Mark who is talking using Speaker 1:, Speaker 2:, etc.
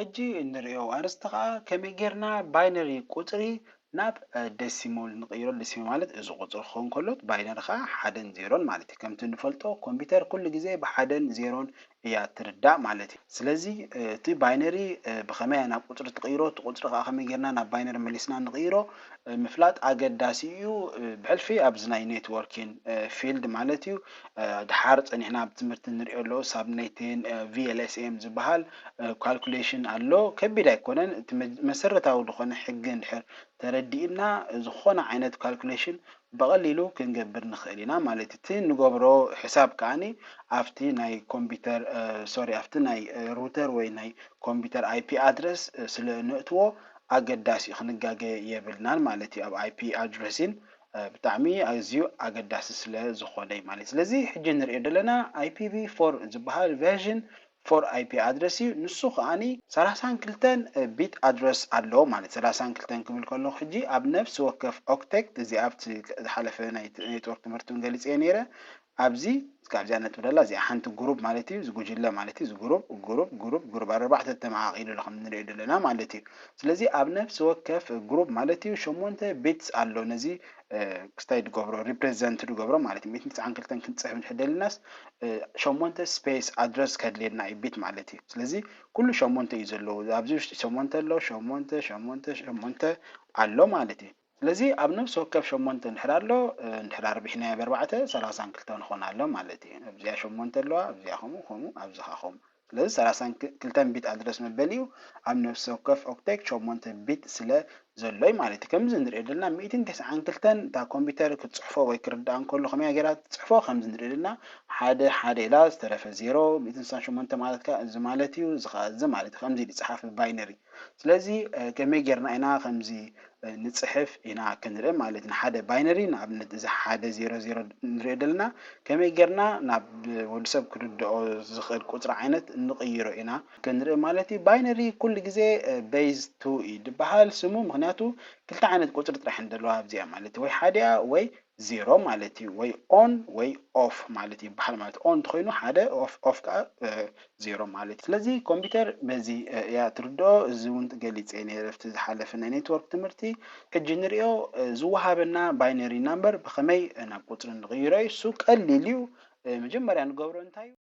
Speaker 1: ሕጂ እንሪኦ ኣርስቲ ከዓ ከመይ ጌርና ባይነሪ ቁፅሪ ናብ ደሲሞል ንቕይሮ። ደሲሞል ማለት እዚ ቁፅሪ ክኸውን ከሎ ባይነሪ ከዓ ሓደን ዜሮን ማለት እዩ። ከምቲ ንፈልጦ ኮምፒተር ኩሉ ግዜ ብሓደን ዜሮን እያ ትርዳእ ማለት እዩ። ስለዚ እቲ ባይነሪ ብኸመይ ናብ ቁፅሪ ትቕይሮ፣ እቲ ቁፅሪ ከዓ ከመይ ጌርና ናብ ባይነሪ መሊስና ንቕይሮ ምፍላጥ ኣገዳሲ እዩ። ብሕልፊ ኣብዚ ናይ ኔትወርኪንግ ፊልድ ማለት እዩ ድሓር ፀኒሕና ብትምህርቲ ንሪኦ ኣሎ ሳብኔትን ቪኤልኤስኤም ዝበሃል ካልኩሌሽን ኣሎ። ከቢድ ኣይኮነን። እቲ መሰረታዊ ዝኾነ ሕጊ እንድሕር ተረዲእና ዝኾነ ዓይነት ካልኩሌሽን በቐሊሉ ክንገብር ንኽእል ኢና ማለት እቲ ንገብሮ ሕሳብ ከዓኒ ኣብቲ ናይ ኮምፒተር ኣብቲ ናይ ሩተር ወይ ናይ ኮምፒተር ኣይፒ ኣድረስ ስለ ነእትዎ ኣገዳሲ ክንጋገ የብልናን ማለት እዩ። ኣብ ኣይፒ ኣድረሲን ብጣዕሚ ኣዝዩ ኣገዳሲ ስለ ዝኾነ ማለት እዩ። ስለዚ ሕጂ ንሪኦ ዘለና ኣይፒቪ 4 ዝበሃል ቨርዥን 4 ኣይፒ ኣድረስ እዩ። ንሱ ከዓኒ 32 ቢት ኣድረስ ኣለዎ ማለት 32 ክብል ከለኹ ሕጂ ኣብ ነፍሲ ወከፍ ኦክቴት እዚ ኣብቲ ዝሓለፈ ናይ ኔትወርክ ትምህርቲ ገሊፀ ነይረ። ኣብዚ ካብዚኣ ነጥብ ደላ እዚኣ ሓንቲ ግሩፕ ማለት እዩ ዝጉጅለ ማለት እዩ ግሩፕ ኣርባዕተ ተመዓቂሉ ከም ንሪኦ ዘለና ማለት እዩ። ስለዚ ኣብ ነፍሲ ወከፍ ግሩፕ ማለት እዩ 8 ቢትስ ኣሎ። ነዚ ክስታይ ድገብሮ ሪፕሬዘንት ድገብሮ ማለት እዩ 192 ክንፅሕፍ ንሕደልናስ 8 ስፔስ ኣድረስ ከድልየና እዩ ቢት ማለት እዩ። ስለዚ ኩሉ 8 እዩ ዘለዎ ኣብዚ ውሽጢ 8 ኣሎ 8 ኣሎ ማለት እዩ። ስለዚ ኣብ ነፍሲ ወከፍ 8 እንድሕር ኣሎ እንድሕር ኣርቢሕናዮ ብ4 32 ንኾን ኣሎ ማለት እዩ። ኣብዚኣ 8 ኣለዋ ኣብዚኣ ከምኡ ኣብዚ ከዓ ከምኡ። ስለዚ 32 ቢት ኣድረስ መበል እዩ ኣብ ነፍሲ ወከፍ ኦክቴት 8 ቢት ስለ ዘሎ ማለት እዩ። ከምዚ ንሪኦ ዘለና 192 እታ ኮምፒተር ክትፅሕፎ ወይ ክርዳእ እንከሎ ከመይ ጌራ ትፅሕፎ ከምዚ ንሪኦ ዘለና ሓደ ሓደ ኢላ ዝተረፈ 0 168 ማለት ከዓ እዚ ማለት እዩ። እዚ ከዓ እዚ ማለት እዩ። ከምዚ ይፅሓፍ ባይነሪ። ስለዚ ከመይ ጌርና ኢና ከምዚ ንፅሕፍ ኢና ክንርኢ ማለት እዩ። ሓደ ባይነሪ ንኣብነት እዚ 100 ንሪኦ ዘለና ከመይ ጌርና ናብ ወዲሰብ ክርድኦ ዝኽእል ቁፅሪ ዓይነት ንቕይሮ ኢና ክንርኢ ማለት እዩ። ባይነሪ ኩሉ ግዜ ቤዝ 2 እዩ ዝበሃል ስሙ ምክንያቱ ክልተ ዓይነት ቁፅሪ ጥራሕ እንደለዋ ኣብዚኣ ማለት እዩ። ወይ ሓደያ ወይ ዜሮ ማለት እዩ። ወይ ኦን ወይ ኦፍ ማለት ይበሃል ማለት ኦን እንተኮይኑ ሓደ ኦፍ ከዓ ዜሮ ማለት እዩ። ስለዚ ኮምፒተር በዚ እያ ትርድኦ። እዚ እውን ገሊፀ ነይረ ኣብቲ ዝሓለፈ ናይ ኔትወርክ ትምህርቲ። ሕጂ ንሪኦ ዝወሃበና ባይነሪ ናምበር ብኸመይ ናብ ቁፅሪ ንቕይሮ እዩ። እሱ ቀሊል እዩ። መጀመርያ ንገብሮ እንታይ እዩ